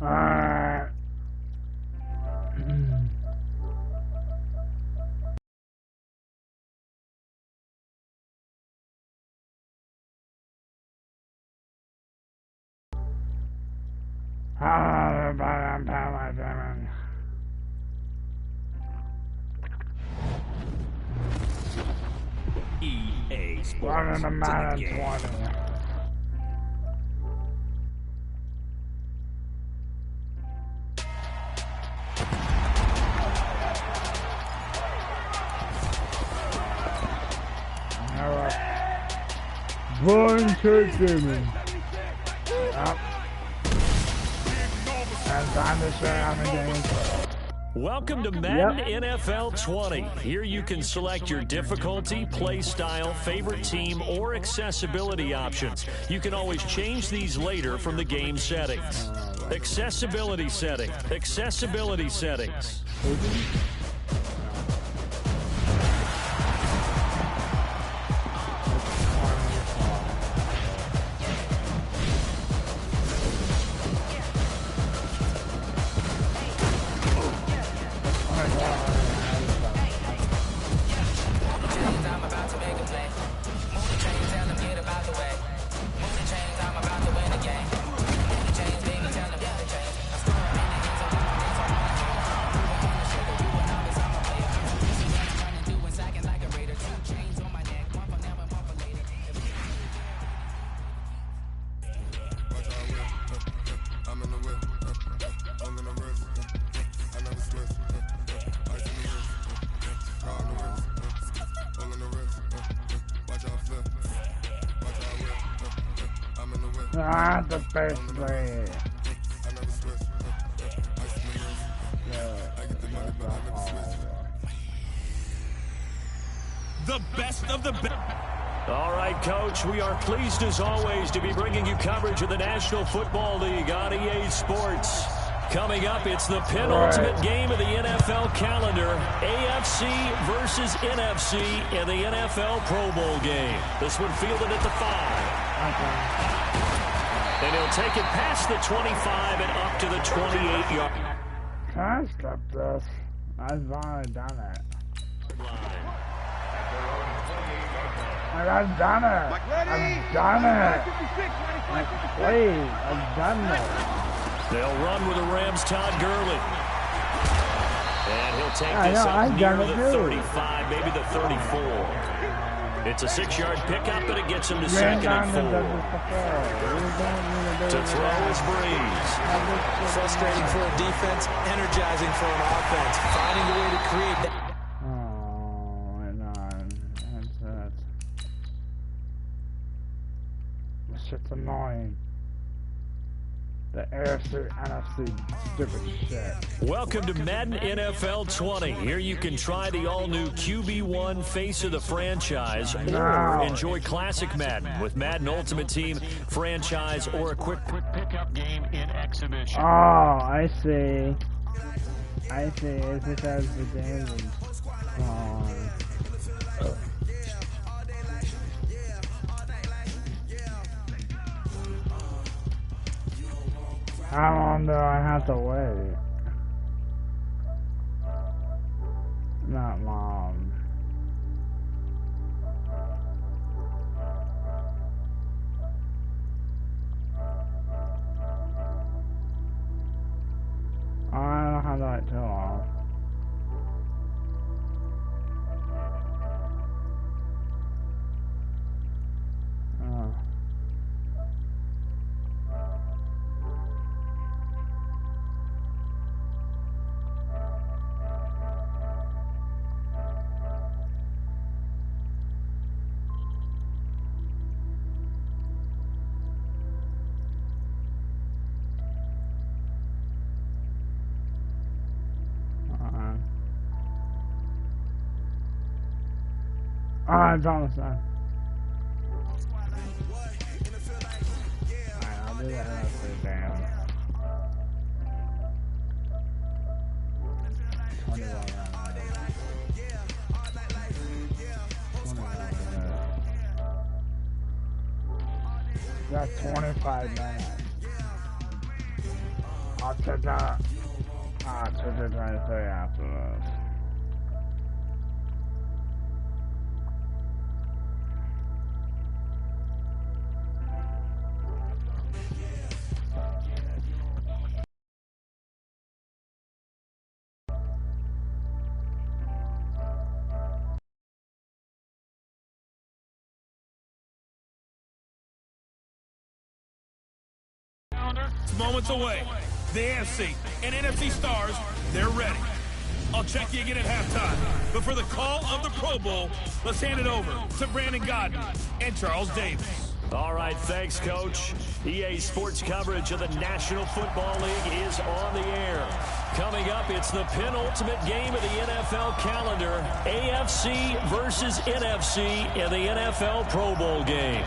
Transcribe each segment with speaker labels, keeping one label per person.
Speaker 1: Alright.
Speaker 2: EA Sports.
Speaker 1: Running the madden 20. Born church gaming. Yep. And time to share on the game.
Speaker 2: Welcome to Madden NFL 20. Here you can select your difficulty, play style, favorite team, or accessibility options. You can always change these later from the game settings. Accessibility settings. Accessibility settings. Ah, the best way. The best of the best. All right, Coach, we are pleased as always to be bringing you coverage of the National Football League on EA Sports. Coming up, it's the penultimate game of the NFL calendar, AFC versus NFC in the NFL Pro Bowl game. This one fielded at the 5. And he'll take it past the 25 and up to the 28-yard line.
Speaker 1: Can I stop this? I've already done it. I've done it. I've done it. Like, please, I've done it.
Speaker 2: They'll run with the Rams' Todd Gurley. And he'll take this up near the 35, maybe the 34. It's a 6-yard pickup, and it gets him to 2nd and 4. To throw is Breeze.
Speaker 3: Frustrating for a defense, energizing for an offense. Finding a way to create that.
Speaker 1: Oh, my God. That's this shit's annoying. The AFC, NFC, stupid shit.
Speaker 2: Welcome to Madden NFL 20. Here you can try the all-new QB1 face of the franchise or enjoy classic Madden with Madden Ultimate Team, franchise, or a quick pickup game in exhibition.
Speaker 1: Oh, I see. I see. It just has the damage. How long do I have to wait? Not long. I don't have that too long. Alright, promise that. Alright, I'll do that after down. 21 Got 25 minutes. Trying to say after this.
Speaker 4: Moments away. The AFC and NFC stars, they're ready. I'll check you again at halftime. But for the call of the Pro Bowl, let's hand it over to Brandon Godden and Charles Davis.
Speaker 2: All right, thanks, Coach. EA Sports coverage of the National Football League is on the air. Coming up, it's the penultimate game of the NFL calendar, AFC versus NFC in the NFL Pro Bowl game.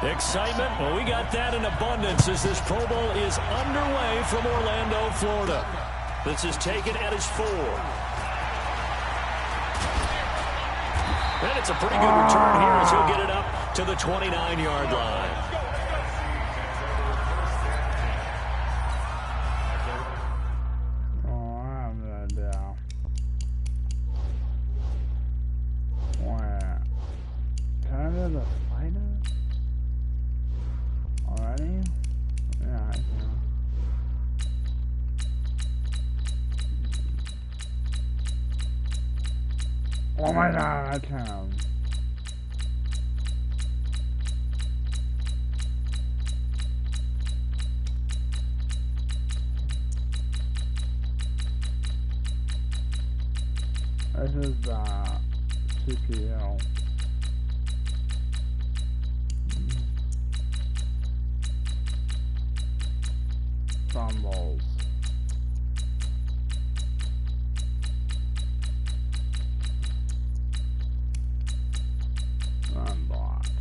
Speaker 2: Excitement? Well, we got that in abundance as this Pro Bowl is underway from Orlando, Florida. This is taken at his 4. And it's a pretty good return here as he'll get it up to the 29-yard line.
Speaker 1: Oh my God, I can. This is CPL. Fumbles. Unblocked.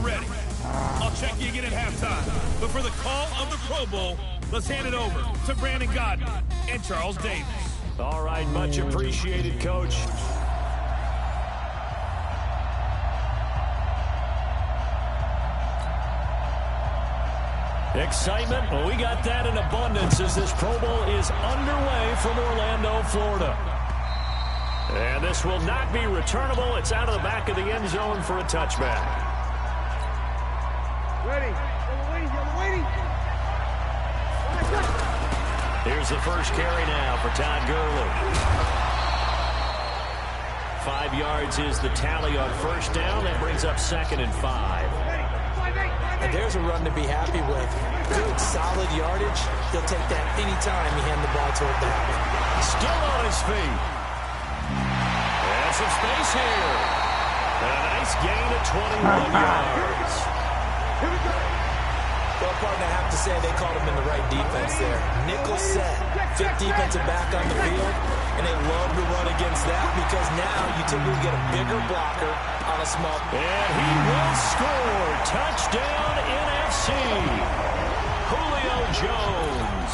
Speaker 4: ready. I'll check you again at halftime. But for the call of the Pro Bowl, let's hand it over to Brandon Gaudin and Charles Davis.
Speaker 2: All right, much appreciated, Coach. Excitement, well, we got that in abundance as this Pro Bowl is underway from Orlando, Florida. And this will not be returnable. It's out of the back of the end zone for a touchback.
Speaker 1: Ready. Waiting.
Speaker 2: Here's the first carry now for Todd Gurley. 5 yards is the tally on first down. That brings up 2nd and 5.
Speaker 3: And there's a run to be happy with. Good, solid yardage. He'll take that anytime you hand the ball to him back.
Speaker 2: Still on his feet. And some space here. And a nice gain of 21 yards.
Speaker 3: Well, partner, I have to say they called him in the right defense there. Nickel set. 5th defensive back on the field. And they love to run against that because now you typically get a bigger blocker on a small.
Speaker 2: And he will score. Touchdown NFC. Julio Jones.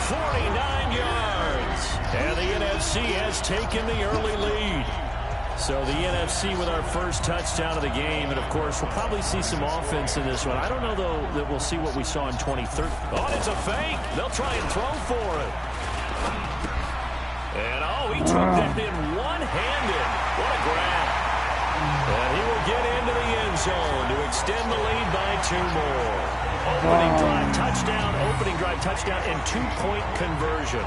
Speaker 2: 49 yards. And the NFC has taken the early lead. So the NFC with our first touchdown of the game. And, of course, we'll probably see some offense in this one. I don't know, though, that we'll see what we saw in 2013. Oh, it's a fake. They'll try and throw for it. And, he took that in one-handed. What a grab. And he will get into the end zone to extend the lead by 2 more. Opening drive touchdown, and 2-point conversion.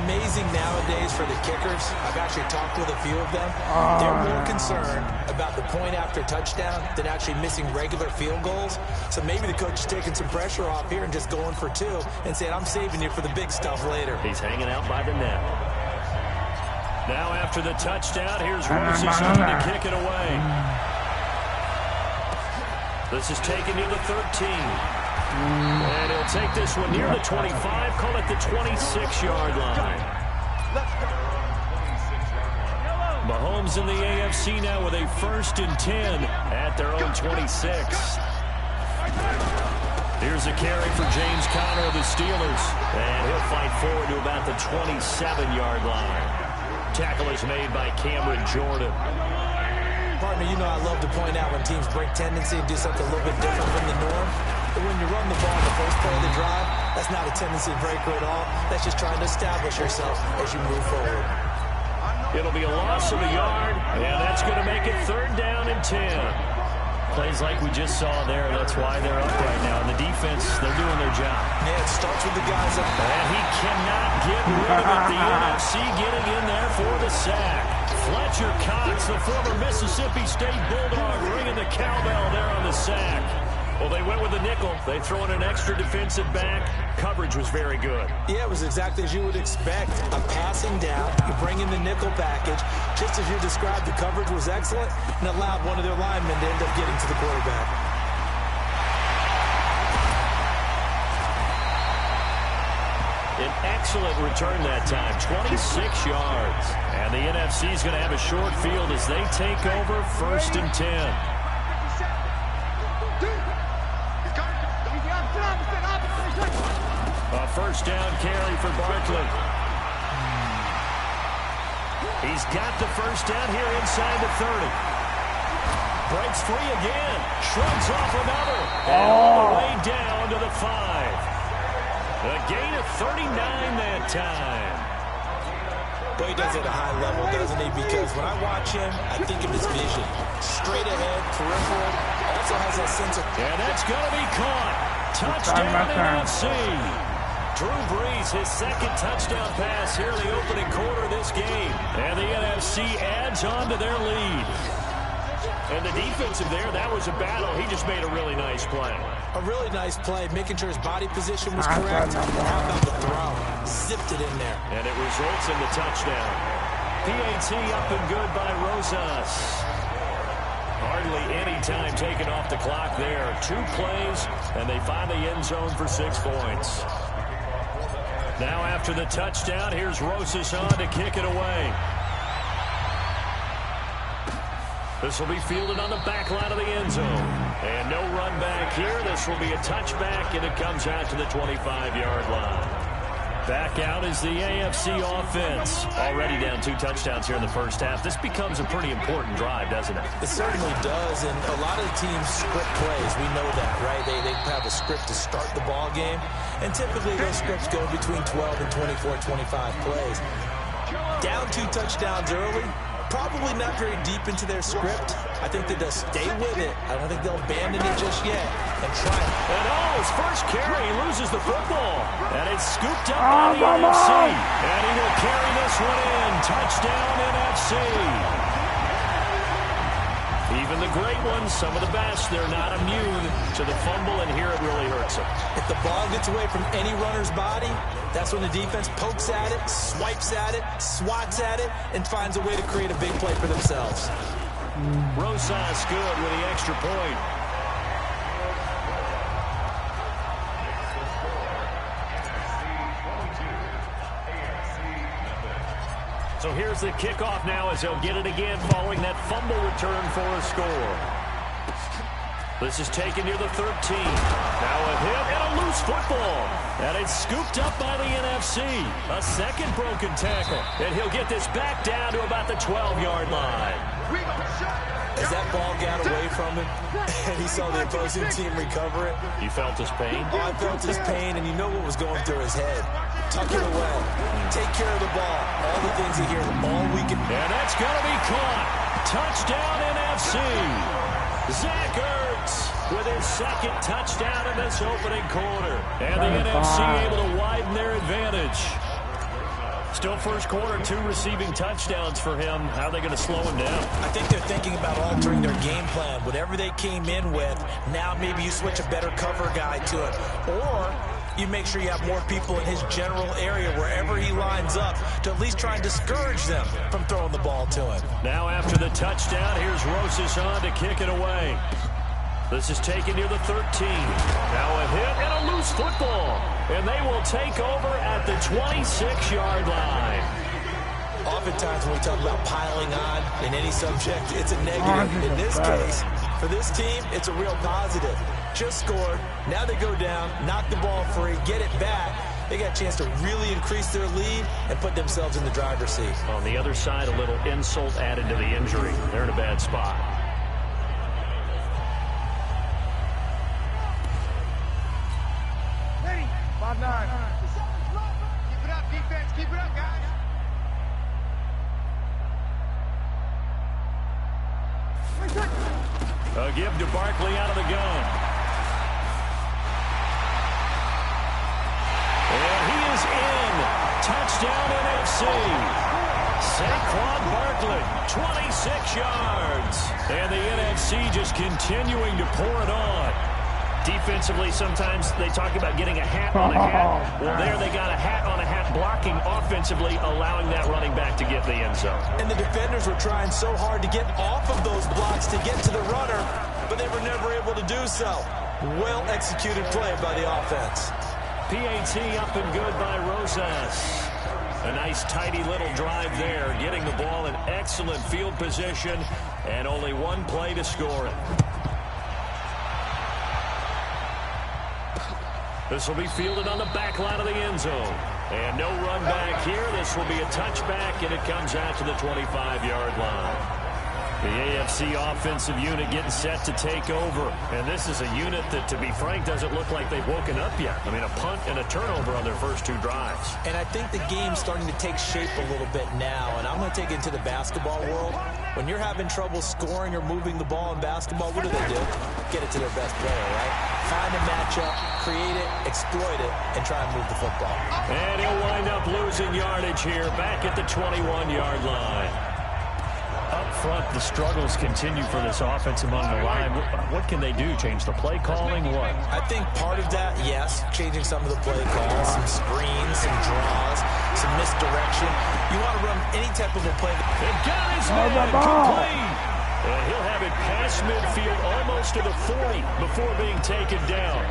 Speaker 3: Amazing nowadays for the kickers. I've actually talked with a few of them. They're more concerned about the point after touchdown than actually missing regular field goals. So maybe the coach is taking some pressure off here and just going for 2 and saying, I'm saving you for the big stuff later.
Speaker 2: He's hanging out by the net. Now after the touchdown, here's Rosen to kick it away. This is taken to the 13. And he'll take this one near the 25, call it the 26-yard line. Mahomes in the AFC now with a 1st and 10 at their own 26. Here's a carry for James Conner of the Steelers. And he'll fight forward to about the 27-yard line. Tackle is made by Cameron Jordan.
Speaker 3: Partner, you know I love to point out when teams break tendency and do something a little bit different from the norm. But when you run the ball in the first play of the drive, that's not a tendency breaker at all. That's just trying to establish yourself as you move forward.
Speaker 2: It'll be a loss of a yard, and that's going to make it 3rd down and 10. Plays like we just saw there. That's why they're up right now. And the defense, they're doing their job.
Speaker 3: Yeah, it starts with the guys up.
Speaker 2: And he cannot get rid of it. The NFC getting in there for the sack. Fletcher Cox, the former Mississippi State Bulldog, ringing the cowbell there on the sack. Well, they went with the nickel. They throw in an extra defensive back. Coverage was very good.
Speaker 3: Yeah, it was exactly as you would expect. A passing down, you bring in the nickel package. Just as you described, the coverage was excellent and allowed one of their linemen to end up getting to the quarterback.
Speaker 2: An excellent return that time, 26 yards. And the NFC is going to have a short field as they take over 1st and 10. A 1st down carry for Barkley. He's got the 1st down here inside the 30. Breaks free again. Shrugs off another. And all the way down to the 5. A gain of 39 that time.
Speaker 3: But he does it at a high level, doesn't he? Because when I watch him, I think of his vision. Straight ahead, peripheral. Also has that sense of...
Speaker 2: And that's going to be caught. Touchdown NFC. Drew Brees, his 2nd touchdown pass here in the opening quarter of this game. And the NFC adds on to their lead. And the defensive there, that was a battle. He just made a really nice play.
Speaker 3: A really nice play, making sure his body position was correct. How about the throw? Zipped it in there.
Speaker 2: And it results in the touchdown. PAT up and good by Rosas. Hardly any time taken off the clock there. 2 plays, and they find the end zone for 6 points. Now after the touchdown, here's Rosas on to kick it away. This will be fielded on the back line of the end zone. And no run back here. This will be a touchback, and it comes out to the 25-yard line. Back out is the AFC offense. Already down 2 touchdowns here in the first half. This becomes a pretty important drive, doesn't it?
Speaker 3: It certainly does, and a lot of the teams script plays. We know that, right? They have a script to start the ball game, and typically those scripts go between 12 and 24, 25 plays. Down 2 touchdowns early, probably not very deep into their script. I think that they'll stay with it. I don't think they'll abandon it just yet and try it.
Speaker 2: And his first carry, he loses the football. And it's scooped up by the NFC. And he will carry this one in. Touchdown, NFC. Even the great ones, some of the best, they're not immune to the fumble, and here it really hurts them.
Speaker 3: If the ball gets away from any runner's body, that's when the defense pokes at it, swipes at it, swats at it, and finds a way to create a big play for themselves.
Speaker 2: Rosas good with the extra point. So here's the kickoff now as they'll get it again following that fumble return for a score. This is taken near the 13. Now a hit and a loose football. And it's scooped up by the NFC. A second broken tackle. And he'll get this back down to about the 12-yard line.
Speaker 3: As that ball got away from him and he saw the opposing team recover it.
Speaker 2: You felt his pain?
Speaker 3: Oh, I felt his pain, and you know what was going through his head. Tuck it away. Take care of the ball. All the things he hears all weekend.
Speaker 2: And that's going to be caught. Touchdown NFC. Zach Ertz with his second touchdown in this opening quarter. And the NFC able to widen their advantage. Still first quarter, 2 receiving touchdowns for him. How are they going to slow him down?
Speaker 3: I think they're thinking about altering their game plan. Whatever they came in with, now maybe you switch a better cover guy to it. Or you make sure you have more people in his general area wherever he lines up to at least try and discourage them from throwing the ball to him.
Speaker 2: Now after the touchdown, here's Rosas on to kick it away. This is taken near the 13. Now a hit and a loose football. And they will take over at the 26-yard line.
Speaker 3: Oftentimes when we talk about piling on in any subject, it's a negative. In this case, for this team, it's a real positive. Just scored. Now they go down, knock the ball free, get it back. They got a chance to really increase their lead and put themselves in the driver's seat.
Speaker 2: On the other side, a little insult added to the injury. They're in a bad spot.
Speaker 1: Hey, 5-9.
Speaker 5: Keep it up, defense. Keep it up, guys.
Speaker 2: A give to Barkley out of the gun. And he is in. Touchdown NFC. Saquon Barkley, 26 yards. And the NFC just continuing to pour it on. Defensively, sometimes they talk about getting a hat on a hat. Well, there they got a hat on a hat blocking offensively, allowing that running back to get the end zone.
Speaker 3: And the defenders were trying so hard to get off of those blocks to get to the runner, but they were never able to do so. Well-executed play by the offense.
Speaker 2: PAT up and good by Rosas. A nice, tidy little drive there, getting the ball in excellent field position, and only one play to score it. This will be fielded on the back line of the end zone. And no run back here. This will be a touchback, and it comes out to the 25-yard line. The AFC offensive unit getting set to take over. And this is a unit that, to be frank, doesn't look like they've woken up yet. I mean, a punt and a turnover on their first 2 drives.
Speaker 3: And I think the game's starting to take shape a little bit now. And I'm going to take it into the basketball world. When you're having trouble scoring or moving the ball in basketball, what do? Get it to their best player, right? Find a matchup, create it, exploit it, and try and move the football.
Speaker 2: And he'll wind up losing yardage here, back at the 21-yard line. Up front, the struggles continue for this offense among the line. What can they do? Change the play calling? What?
Speaker 3: I think part of that, yes, changing some of the play calls, some screens, some draws, some misdirection. You want to run any type of a play.
Speaker 2: And got his man complete. And he'll have it past midfield almost to the 40 before being taken down.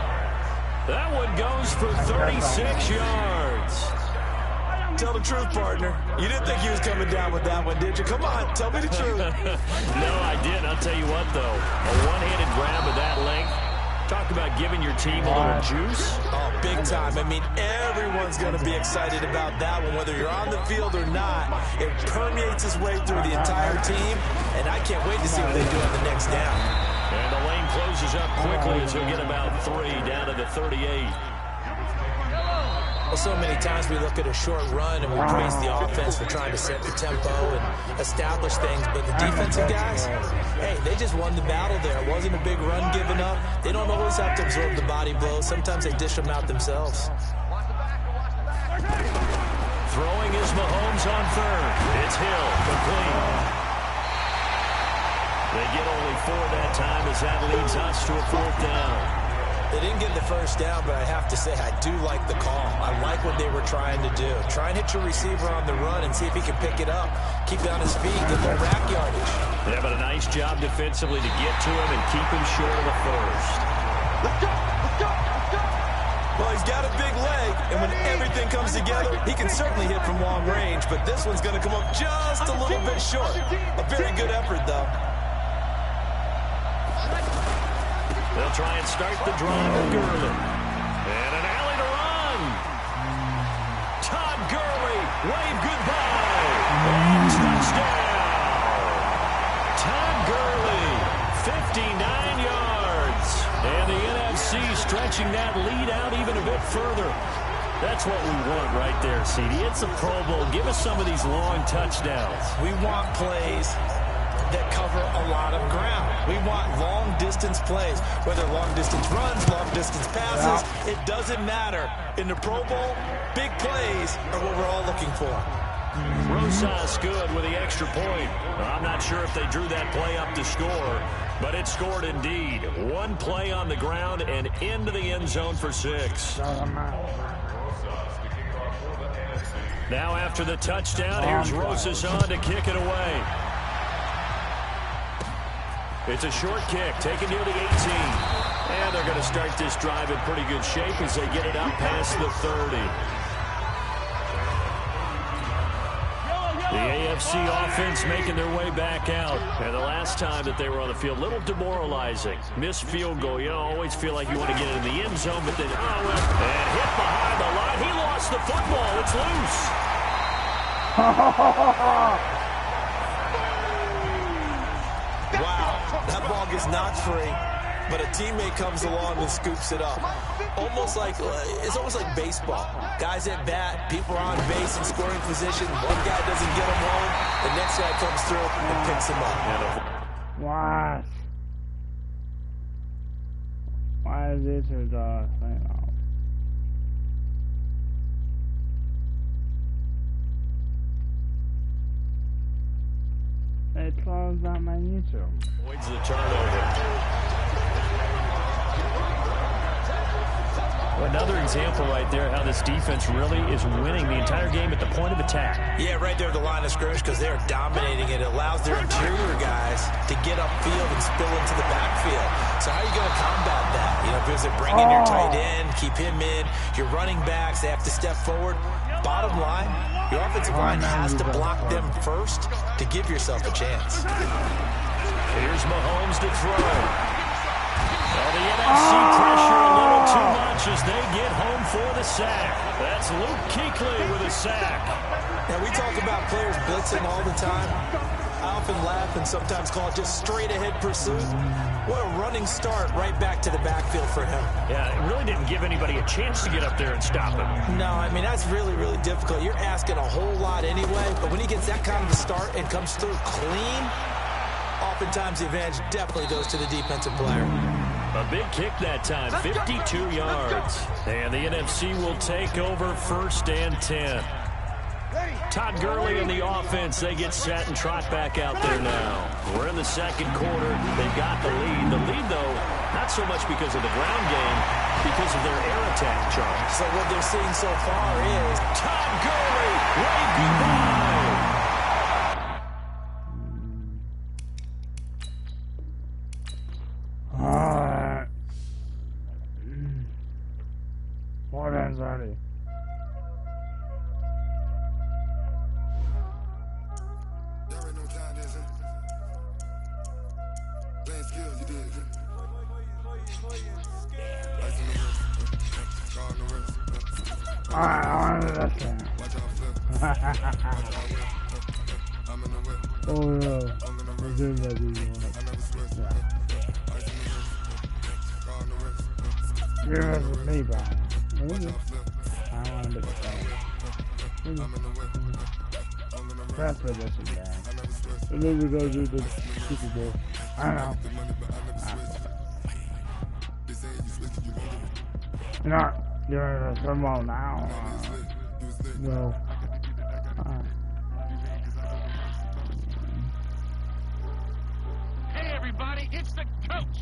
Speaker 2: That one goes for 36 yards.
Speaker 3: Tell the truth, partner. You didn't think he was coming down with that one, did you? Come on, tell me the truth.
Speaker 2: No, I didn't. I'll tell you what, though. A one-handed grab of that length. Talk about giving your team a little juice.
Speaker 3: Oh, big time. I mean, everyone's going to be excited about that one, whether you're on the field or not. It permeates its way through the entire team, and I can't wait to see what they do on the next down.
Speaker 2: And the lane closes up quickly as he'll get about 3 down to the 38.
Speaker 3: Well, so many times we look at a short run and we praise the offense for trying to set the tempo and establish things, but the defensive guys, hey, they just won the battle there. It wasn't a big run given up. They don't always have to absorb the body blows. Sometimes they dish them out themselves.
Speaker 2: Throwing is Mahomes on third. It's Hill, complete. They get only 4 that time as that leads us to a 4th down.
Speaker 3: They didn't get the first down, but I have to say I do like the call. I like what they were trying to do. Try and hit your receiver on the run and see if he can pick it up. Keep it on his feet, get more rack yardage.
Speaker 2: Yeah, but a nice job defensively to get to him and keep him short of the first.
Speaker 5: Let's go! Let's go! Let's go!
Speaker 3: Well, he's got a big leg, and when everything comes together, he can certainly hit from long range, but this one's going to come up just a little bit short. A very good effort, though.
Speaker 2: They'll try and start the drive with Gurley. And an alley to run. Todd Gurley, wave goodbye. And touchdown. Todd Gurley, 59 yards. And the NFC stretching that lead out even a bit further. That's what we want right there, CD. It's a Pro Bowl. Give us some of these long touchdowns.
Speaker 3: We want plays that cover a lot of ground. We want long-distance plays, whether long-distance runs, long-distance passes. It doesn't matter. In the Pro Bowl, big plays are what we're all looking for.
Speaker 2: Rosas good with the extra point. I'm not sure if they drew that play up to score, but it scored indeed. 1 play on the ground and into the end zone for 6. Now after the touchdown, here's Rosas on to kick it away. It's a short kick, taken near the 18. And they're going to start this drive in pretty good shape as they get it up past the 30. The AFC offense making their way back out. And the last time that they were on the field, a little demoralizing. Missed field goal. You always feel like you want to get into the end zone, but then, and hit behind the line. He lost the football. It's loose.
Speaker 3: That ball gets knocked free, but a teammate comes along and scoops it up. It's almost like baseball. Guys at bat, people are on base in scoring position. One guy doesn't get him home, the next guy comes through and picks him up.
Speaker 1: What? Why is it to the thing off? They closed out my YouTube.
Speaker 2: Avoids the turnover. Another example right there how this defense really is winning the entire game at the point of attack.
Speaker 3: Yeah, right there at the line of scrimmage because they're dominating it. It allows their interior guys to get upfield and spill into the backfield. So how are you going to combat that? You know, because they're bringing your tight end, keep him in. Your running backs, they have to step forward. Bottom line, your offensive line has to block them first to give yourself a chance.
Speaker 2: Here's Mahomes to throw. Well, the NFC pressure a little too much as they get home for the sack. That's Luke Kuechly with a sack.
Speaker 3: Now, we talk about players blitzing all the time. I often laugh and sometimes call it just straight-ahead pursuit. What a running start right back to the backfield for him.
Speaker 2: Yeah, it really didn't give anybody a chance to get up there and stop him.
Speaker 3: No, I mean, that's really, really difficult. You're asking a whole lot anyway, but when he gets that kind of a start and comes through clean, oftentimes the advantage definitely goes to the defensive player.
Speaker 2: A big kick that time, 52 yards. And the NFC will take over 1st and 10. Todd Gurley and the offense, they get set and trot back out there now. We're in the 2nd quarter. They've got the lead. The lead, though, not so much because of the ground game, because of their air attack, Charles.
Speaker 3: So what they're seeing so far is
Speaker 2: Todd Gurley, wave goodbye.
Speaker 1: More than 30. Alright, on to this one. Oh no. I didn't let you know. You're with me, Brian. I want to be the same. That's what this is, man. And then we're going to do the Super Bowl. I don't know. You're not. You're in the Super Bowl now. No.
Speaker 6: Hey, everybody, it's the coach.